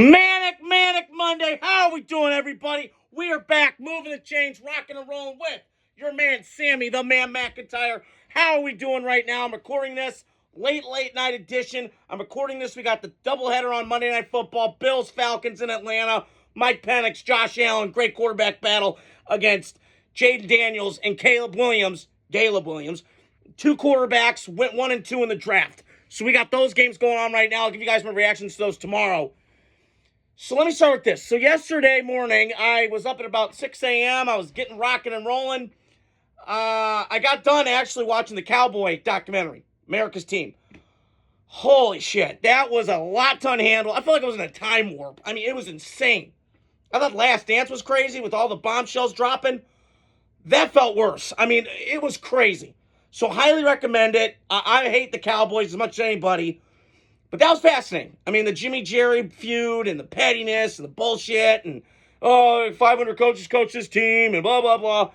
Manic Monday. How are we doing, everybody? We are back, moving the chains, rocking and rolling with your man, Sammy, the man McIntyre. How are we doing right now? I'm recording this late night edition. I'm recording this. We got the doubleheader on Monday Night Football. Bills, Falcons in Atlanta. Mike Penix, Josh Allen, great quarterback battle against Jaden Daniels and Caleb Williams. Two quarterbacks went 1 and 2 in the draft. So we got those games going on right now. I'll give you guys my reactions to those tomorrow. So let me start with this. So yesterday morning, I was up at about 6 a.m. I was getting rocking and rolling. I got done actually watching the Cowboy documentary, America's Team. Holy shit, that was a lot to unhandle. I felt like I was in a time warp. I mean, it was insane. I thought Last Dance was crazy with all the bombshells dropping. That felt worse. I mean, it was crazy. So highly recommend it. I hate the Cowboys as much as anybody. But that was fascinating. I mean, the Jimmy Jerry feud and the pettiness and the bullshit and, 500 coaches coach this team and blah, blah, blah.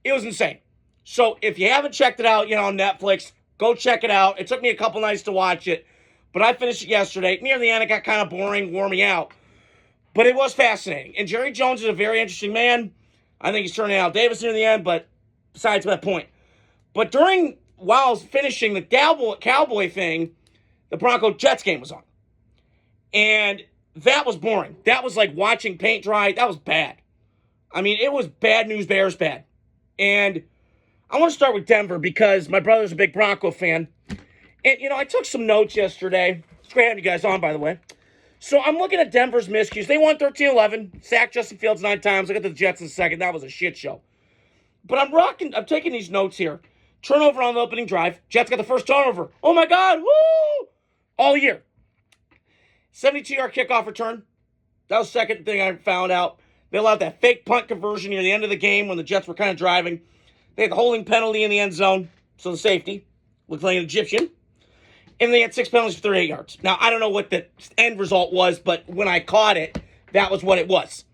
It was insane. So if you haven't checked it out, on Netflix, go check it out. It took me a couple nights to watch it, but I finished it yesterday. Near the end, it got kind of boring, wore me out. But it was fascinating. And Jerry Jones is a very interesting man. I think he's turning out Davis near the end, but besides that point. But while I was finishing the Cowboy thing, the Broncos-Jets game was on. And that was boring. That was like watching paint dry. That was bad. I mean, it was bad news, Bears bad. And I want to start with Denver because my brother's a big Bronco fan. And, I took some notes yesterday. It's great having you guys on, by the way. So I'm looking at Denver's miscues. They won 13-11. Sacked Justin Fields 9 times. I got to the Jets in a second. That was a shit show. But I'm taking these notes here. Turnover on the opening drive. Jets got the first turnover. Oh, my God. Woo! All year. 72-yard kickoff return. That was the second thing I found out. They allowed that fake punt conversion near the end of the game when the Jets were kind of driving. They had the holding penalty in the end zone, so the safety looked like an Egyptian. And they had 6 penalties for 38 yards. Now, I don't know what the end result was, but when I caught it, that was what it was.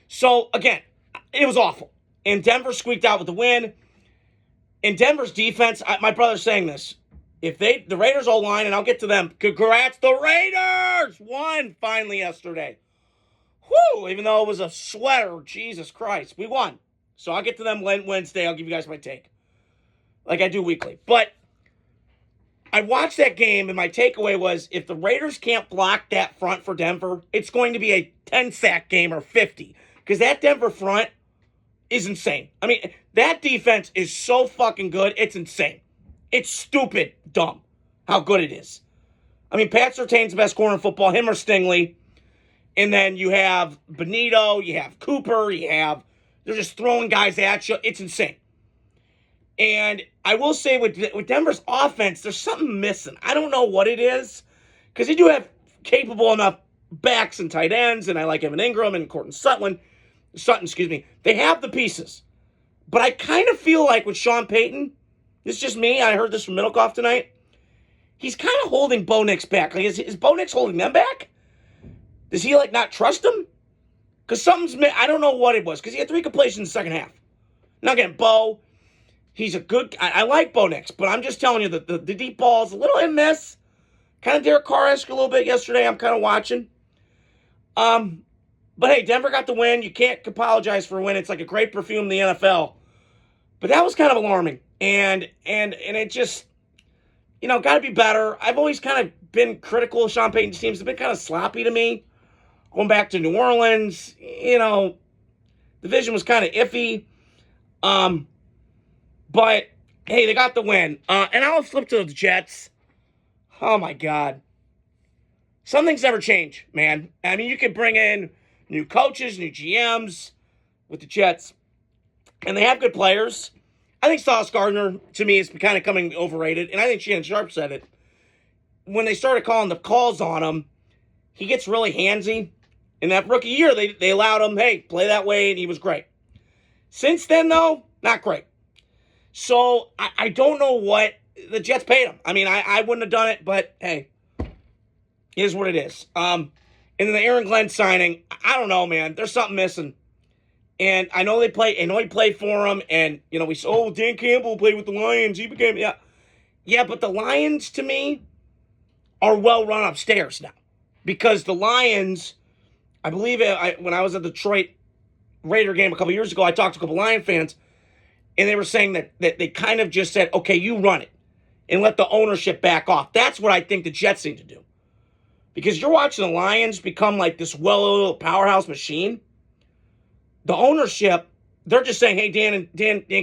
So, again, it was awful. And Denver squeaked out with the win. In Denver's defense, my brother's saying this. If the Raiders O-line, and I'll get to them, congrats, the Raiders won finally yesterday. Whew, even though it was a sweater, Jesus Christ, we won. So I'll get to them Wednesday. I'll give you guys my take, like I do weekly. But I watched that game, and my takeaway was if the Raiders can't block that front for Denver, it's going to be a 10-sack game or 50, because that Denver front is insane. I mean, that defense is so fucking good, it's insane. It's stupid dumb how good it is. I mean, Pat Surtain's the best corner in football, him or Stingley. And then you have Benito, you have Cooper, they're just throwing guys at you. It's insane. And I will say with Denver's offense, there's something missing. I don't know what it is, because they do have capable enough backs and tight ends, and I like Evan Ingram and Cortland Sutton. They have the pieces. But I kind of feel like with Sean Payton, this is just me. I heard this from Middlecoff tonight. He's kind of holding Bo Nix back. Like, is Bo Nix holding them back? Does he, not trust them? Because I don't know what it was. Because he had 3 completions in the second half. Now, again, Bo, he's a good, I like Bo Nix. But I'm just telling you that the deep ball is a little hit and miss. Kind of Derek Carr-esque a little bit yesterday. I'm kind of watching. But, hey, Denver got the win. You can't apologize for a win. It's like a great perfume in the NFL. But that was kind of alarming. And it just, got to be better. I've always kind of been critical of Sean Payton's teams. They've been kind of sloppy to me. Going back to New Orleans, the vision was kind of iffy. But, hey, they got the win. And I'll flip to the Jets. Oh, my God. Some things never change, man. I mean, you could bring in new coaches, new GMs with the Jets. And they have good players. I think Sauce Gardner, to me, is kind of coming overrated. And I think Shannon Sharp said it. When they started calling the calls on him, he gets really handsy. In that rookie year, they allowed him, hey, play that way, and he was great. Since then, though, not great. So I don't know what the Jets paid him. I mean, I wouldn't have done it, but, hey, it is what it is. And then the Aaron Glenn signing, I don't know, man. There's something missing. And I know he played for him, and, we said, Dan Campbell played with the Lions. He became, yeah. Yeah, but the Lions, to me, are well run upstairs now. Because the Lions I believe when I was at the Detroit Raider game a couple years ago, I talked to a couple Lion fans, and they were saying that they kind of just said, okay, you run it, and let the ownership back off. That's what I think the Jets need to do. Because you're watching the Lions become like this well-oiled powerhouse machine. The ownership, they're just saying, hey, Dan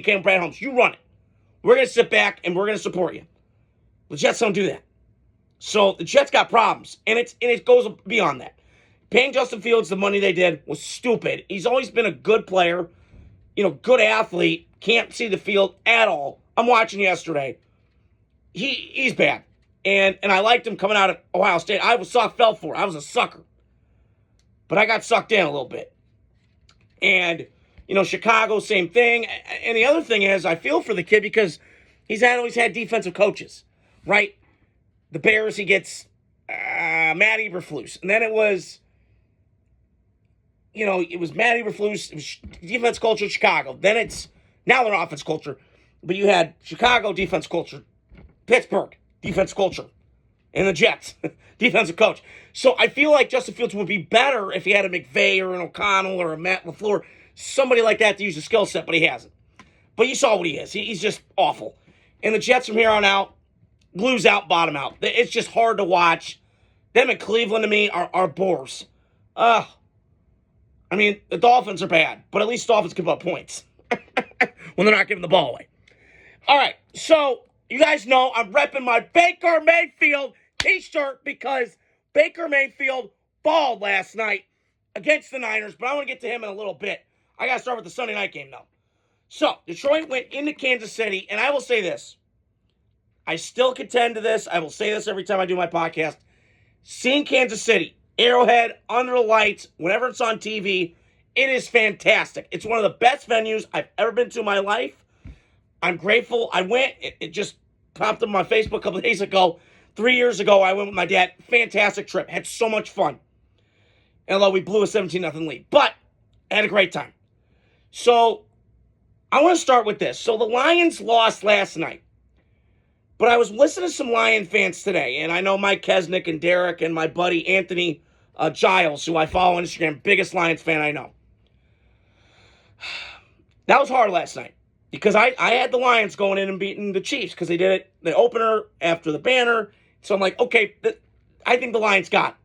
Campbell, Brad Holmes, you run it. We're going to sit back, and we're going to support you. The Jets don't do that. So the Jets got problems, and it goes beyond that. Paying Justin Fields the money they did was stupid. He's always been a good player, good athlete, can't see the field at all. I'm watching yesterday. He's bad. And I liked him coming out of Ohio State. I fell for it. I was a sucker. But I got sucked in a little bit. And, Chicago, same thing. And the other thing is, I feel for the kid because he's always had defensive coaches, right? The Bears, he gets Matt Eberflus. And then it was, it was Matt Eberflus. It was defense culture, Chicago. Then now they're offense culture. But you had Chicago defense culture, Pittsburgh defense culture, and the Jets defensive coach. So I feel like Justin Fields would be better if he had a McVay or an O'Connell or a Matt LaFleur, somebody like that to use the skill set, but he hasn't. But you saw what he is. He's just awful. And the Jets from here on out, lose out, bottom out. It's just hard to watch. Them in Cleveland, to me, are bores. The Dolphins are bad, but at least the Dolphins give up points when they're not giving the ball away. All right, so you guys know I'm repping my Baker Mayfield t-shirt because Baker Mayfield balled last night against the Niners, but I want to get to him in a little bit. I got to start with the Sunday night game, though. So, Detroit went into Kansas City, and I will say this. I still contend to this. I will say this every time I do my podcast. Seeing Kansas City, Arrowhead, under the lights, whenever it's on TV, it is fantastic. It's one of the best venues I've ever been to in my life. I'm grateful. I went. It just popped up on my Facebook a couple of days ago. 3 years ago, I went with my dad. Fantastic trip. Had so much fun. Although we blew a 17-0 lead. But I had a great time. So, I want to start with this. So, the Lions lost last night. But I was listening to some Lion fans today. And I know Mike Kesnick and Derek and my buddy Anthony Giles, who I follow on Instagram, biggest Lions fan I know. That was hard last night. Because I had the Lions going in and beating the Chiefs because they did it, the opener after the banner. So I'm like, okay, I think the Lions got it.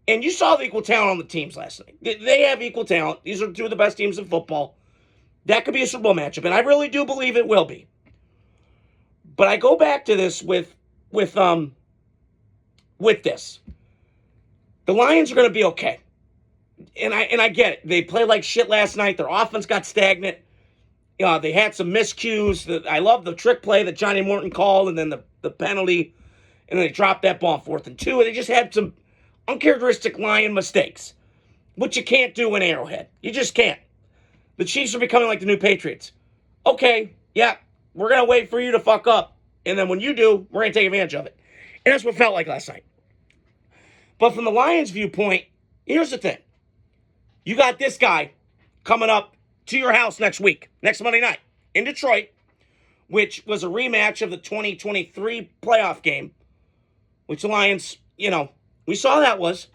And you saw the equal talent on the teams last night. They have equal talent. These are two of the best teams in football. That could be a Super Bowl matchup, and I really do believe it will be. But I go back to this with this. The Lions are going to be okay. And I get it. They played like shit last night. Their offense got stagnant. They had some miscues. I love the trick play that Johnny Morton called, and then the penalty, and then they dropped that ball on 4th and 2. And they just had some uncharacteristic Lion mistakes, which you can't do in Arrowhead. You just can't. The Chiefs are becoming like the new Patriots. Okay, yeah, we're going to wait for you to fuck up, and then when you do, we're going to take advantage of it. And that's what it felt like last night. But from the Lions' viewpoint, here's the thing. You got this guy coming up to your house next Monday night, in Detroit, which was a rematch of the 2023 playoff game, which the Lions, we saw that was.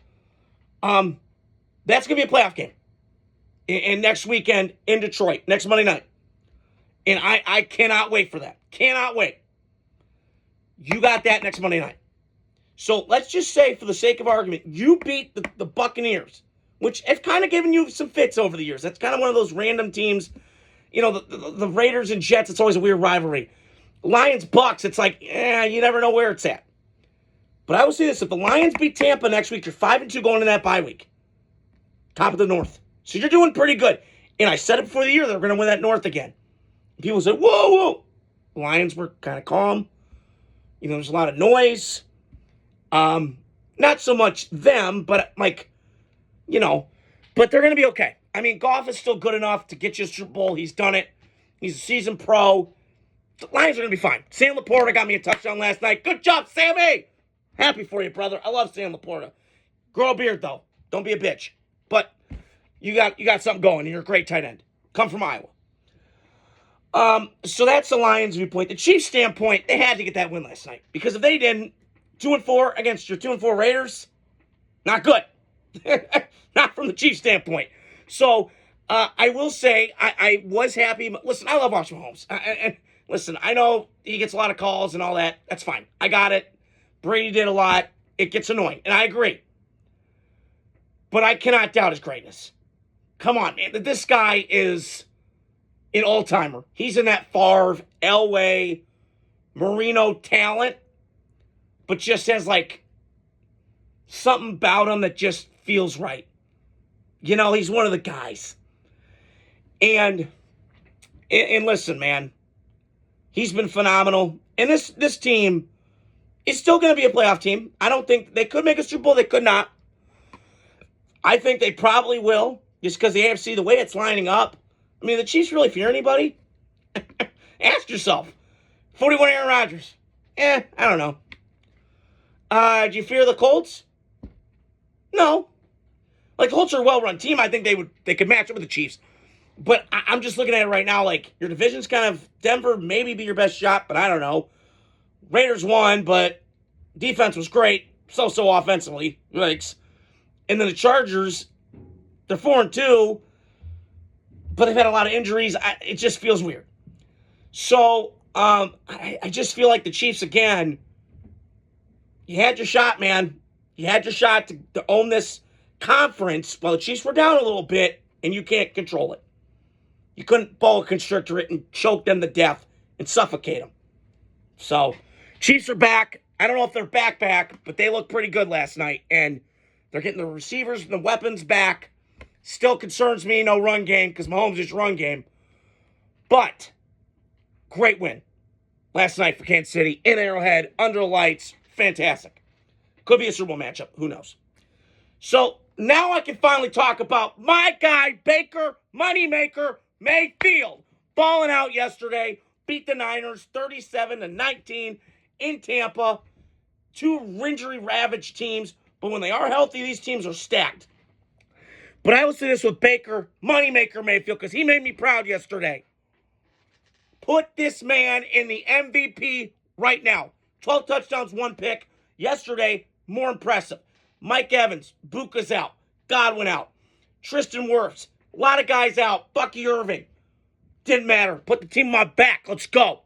That's going to be a playoff game. And next weekend in Detroit, next Monday night. And I cannot wait for that. Cannot wait. You got that next Monday night. So let's just say, for the sake of argument, you beat the Buccaneers, which has kind of given you some fits over the years. That's kind of one of those random teams. The Raiders and Jets, it's always a weird rivalry. Lions, Bucks, it's like, you never know where it's at. But I will say this, if the Lions beat Tampa next week, you're 5-2 going into that bye week. Top of the North. So you're doing pretty good. And I said it before the year, they're going to win that North again. People said, whoa. The Lions were kind of calm. There's a lot of noise. Not so much them, but but they're going to be okay. I mean, Goff is still good enough to get you a Super Bowl. He's done it. He's a seasoned pro. The Lions are going to be fine. Sam Laporta got me a touchdown last night. Good job, Sammy. Happy for you, brother. I love Sam Laporta. Grow a beard, though. Don't be a bitch. But you got something going, and you're a great tight end. Come from Iowa. So that's the Lions' viewpoint. The Chiefs' standpoint, they had to get that win last night. Because if they didn't, 2-4 against your 2-4 Raiders, not good. Not for from the Chiefs standpoint. So I will say I was happy. Listen, I love watching Mahomes. And listen, I know he gets a lot of calls and all that. That's fine. I got it. Brady did a lot. It gets annoying, and I agree. But I cannot doubt his greatness. Come on, man. This guy is an all-timer. He's in that Favre, Elway, Marino talent, but just has, like, something about him that just feels right. You know, he's one of the guys. And listen, man, he's been phenomenal. And this team is still going to be a playoff team. I don't think they could make a Super Bowl. They could not. I think they probably will, just because the AFC, the way it's lining up. I mean, the Chiefs really fear anybody? Ask yourself. 41 Aaron Rodgers. I don't know. Do you fear the Colts? No. Like, the Colts are a well-run team. I think they could match up with the Chiefs. But I'm just looking at it right now, like, your division's kind of, Denver maybe be your best shot, but I don't know. Raiders won, but defense was great. So offensively. Yikes. And then the Chargers, they're 4-2, but they've had a lot of injuries. It just feels weird. So, I just feel like the Chiefs, again, you had your shot, man. You had your shot to own this conference. Well, the Chiefs were down a little bit, and you can't control it. You couldn't boa constrictor it and choke them to death and suffocate them. So, Chiefs are back. I don't know if they're back, but they looked pretty good last night, and they're getting the receivers and the weapons back. Still concerns me, no run game, because Mahomes is run game. But, great win last night for Kansas City in Arrowhead, under the lights. Fantastic. Could be a Super Bowl matchup. Who knows? So, now I can finally talk about my guy, Baker, Moneymaker, Mayfield. Balling out yesterday. Beat the Niners 37-19 in Tampa. Two injury-ravaged teams. But when they are healthy, these teams are stacked. But I will say this with Baker, Moneymaker Mayfield, because he made me proud yesterday. Put this man in the MVP right now. 12 touchdowns, 1 pick. Yesterday, more impressive. Mike Evans, Buka's out. Godwin out. Tristan Wirfs, a lot of guys out. Bucky Irving. Didn't matter. Put the team on my back. Let's go.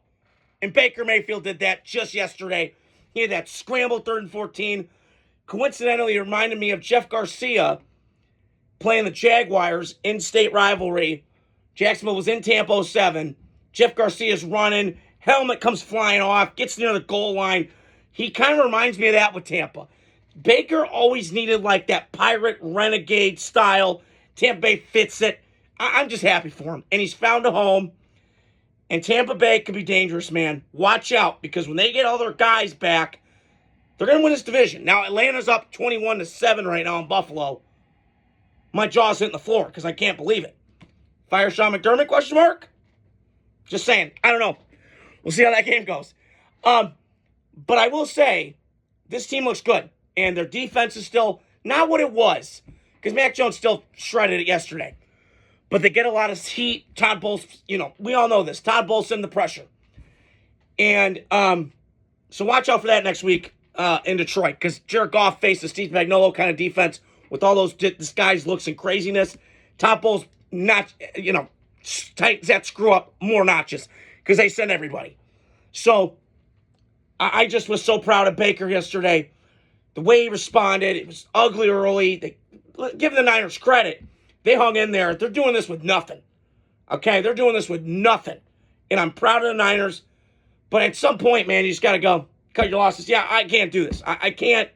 And Baker Mayfield did that just yesterday. He had that scramble 3rd and 14. Coincidentally, it reminded me of Jeff Garcia playing the Jaguars in-state rivalry. Jacksonville was in Tampa 07. Jeff Garcia's running. Helmet comes flying off. Gets near the goal line. He kind of reminds me of that with Tampa. Baker always needed like that pirate renegade style. Tampa Bay fits it. I'm just happy for him. And he's found a home. And Tampa Bay could be dangerous, man. Watch out, because when they get all their guys back, they're going to win this division. Now, Atlanta's up 21-7 right now in Buffalo. My jaw's hitting the floor because I can't believe it. Fire Sean McDermott, question mark? Just saying. I don't know. We'll see how that game goes. But I will say, this team looks good. And their defense is still not what it was. Because Mac Jones still shredded it yesterday. But they get a lot of heat. Todd Bowles, we all know this. Todd Bowles in the pressure. And so watch out for that next week in Detroit. Because Jared Goff faced the Steve Spagnuolo kind of defense with all those disguised looks and craziness. Todd Bowles, tightens that screw up more notches. Because they send everybody. So I just was so proud of Baker yesterday. The way he responded, it was ugly early. Give the Niners credit. They hung in there. They're doing this with nothing. Okay? They're doing this with nothing. And I'm proud of the Niners. But at some point, man, you just got to go cut your losses. Yeah, I can't do this. I can't.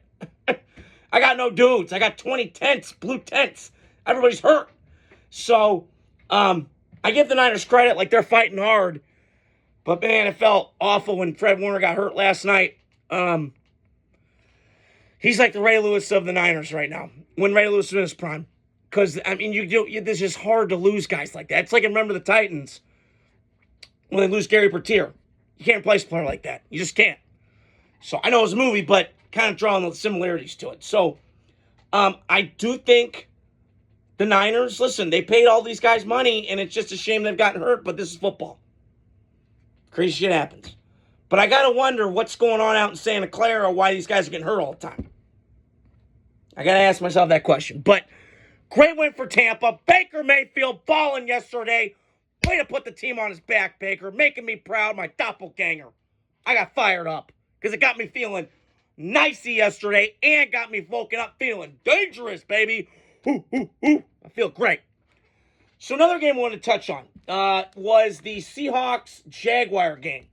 I got no dudes. I got 20 tents, blue tents. Everybody's hurt. So, I give the Niners credit. Like, they're fighting hard. But, man, it felt awful when Fred Warner got hurt last night. He's like the Ray Lewis of the Niners right now. When Ray Lewis was in his prime. Because, I mean, it's just hard to lose guys like that. It's like, remember the Titans when they lose Gary Bertier. You can't replace a player like that. You just can't. So, I know it was a movie, but kind of drawing the similarities to it. So, I do think the Niners, listen, they paid all these guys money, and it's just a shame they've gotten hurt, but this is football. Crazy shit happens. But I got to wonder what's going on out in Santa Clara, why these guys are getting hurt all the time. I got to ask myself that question. But Great win for Tampa. Baker Mayfield balling yesterday. Way to put the team on his back, Baker. Making me proud, my doppelganger. I got fired up because it got me feeling nicey yesterday and got me woken up feeling dangerous, baby. Ooh, ooh, ooh. I feel great. So another game I wanted to touch on was the Seahawks-Jaguar game.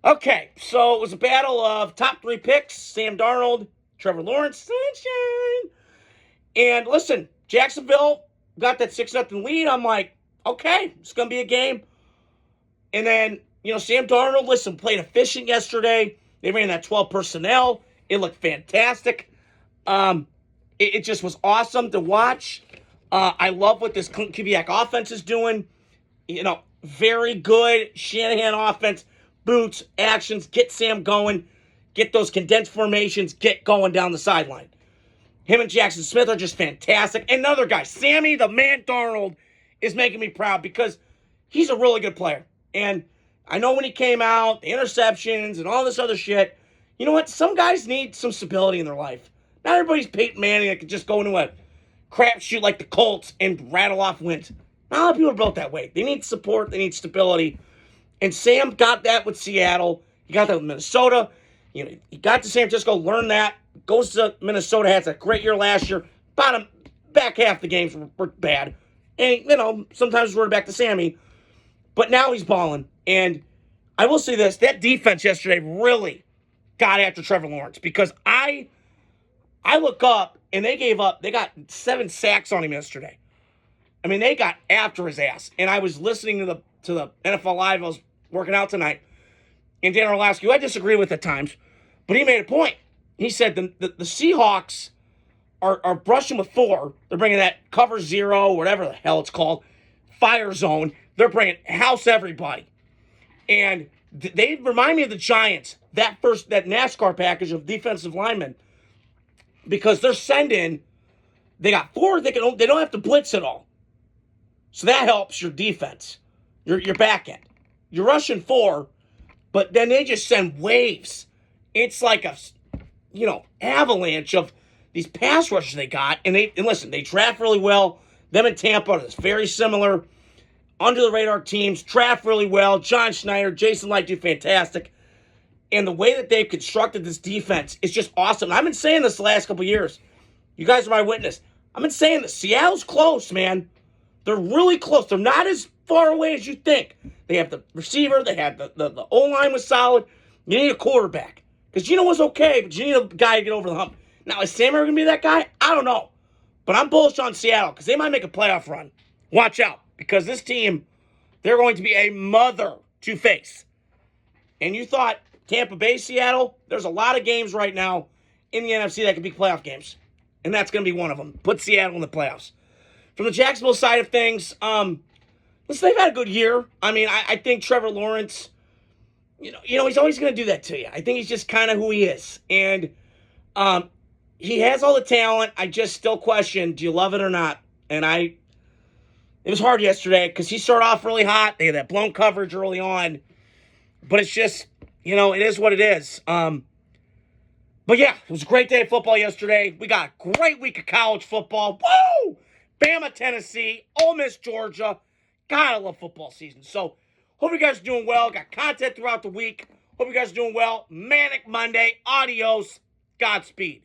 Okay, so it was a battle of top 3 picks, Sam Darnold, Trevor Lawrence, sunshine. And listen, Jacksonville got that 6-0 lead. I'm like, okay, it's going to be a game. And then, Sam Darnold, listen, played efficient yesterday. They ran that 12 personnel. It looked fantastic. It just was awesome to watch. I love what this Kubiak offense is doing. Very good Shanahan offense. Boots, actions, get Sam going. Get those condensed formations, get going down the sideline. Him and Jackson Smith are just fantastic. And another guy, Sammy the Man Darnold, is making me proud because he's a really good player. And I know when he came out, the interceptions and all this other shit, you know what? Some guys need some stability in their life. Not everybody's Peyton Manning that can just go into a crapshoot like the Colts and rattle off wins. Not a lot of people are built that way. They need support. They need stability. And Sam got that with Seattle. He got that with Minnesota. He got to San Francisco, learned that. Goes to Minnesota, has a great year last year. Back half the games were bad. And, sometimes we're back to Sammy. But now he's balling. And I will say this, that defense yesterday really got after Trevor Lawrence. Because I look up, and they got 7 sacks on him yesterday. I mean, they got after his ass. And I was listening to the NFL Live. I was working out tonight. And Dan Orlovsky, who I disagree with at times, but he made a point. He said the Seahawks are brushing with 4. They're bringing that cover 0, whatever the hell it's called, fire zone. They're bringing house everybody. And they remind me of the Giants, that NASCAR package of defensive linemen, because they're sending, they got 4, they don't have to blitz at all. So that helps your defense, your back end. You're rushing 4, but then they just send waves. It's like a, avalanche of these pass rushes they got. And listen, they draft really well. Them and Tampa is very similar. Under the radar teams, draft really well. John Schneider, Jason Light do fantastic. And the way that they've constructed this defense is just awesome. I've been saying this the last couple years. You guys are my witness. I've been saying this. Seattle's close, man. They're really close. They're not as far away as you think. They have the receiver. They have the O-line was solid. You need a quarterback. Because Geno was okay, but you need a guy to get over the hump. Now, is Sam ever going to be that guy? I don't know. But I'm bullish on Seattle because they might make a playoff run. Watch out. Because this team, they're going to be a mother to face. And you thought Tampa Bay, Seattle, there's a lot of games right now in the NFC that could be playoff games. And that's going to be one of them. Put Seattle in the playoffs. From the Jacksonville side of things, listen, they've had a good year. I mean, I think Trevor Lawrence, he's always going to do that to you. I think he's just kind of who he is. And he has all the talent. I just still question, do you love it or not? And it was hard yesterday because he started off really hot. They had that blown coverage early on. But it's just, it is what it is. But yeah, it was a great day of football yesterday. We got a great week of college football. Woo! Bama, Tennessee, Ole Miss, Georgia. God, I love football season. So, hope you guys are doing well. Got content throughout the week. Hope you guys are doing well. Manic Monday. Adios. Godspeed.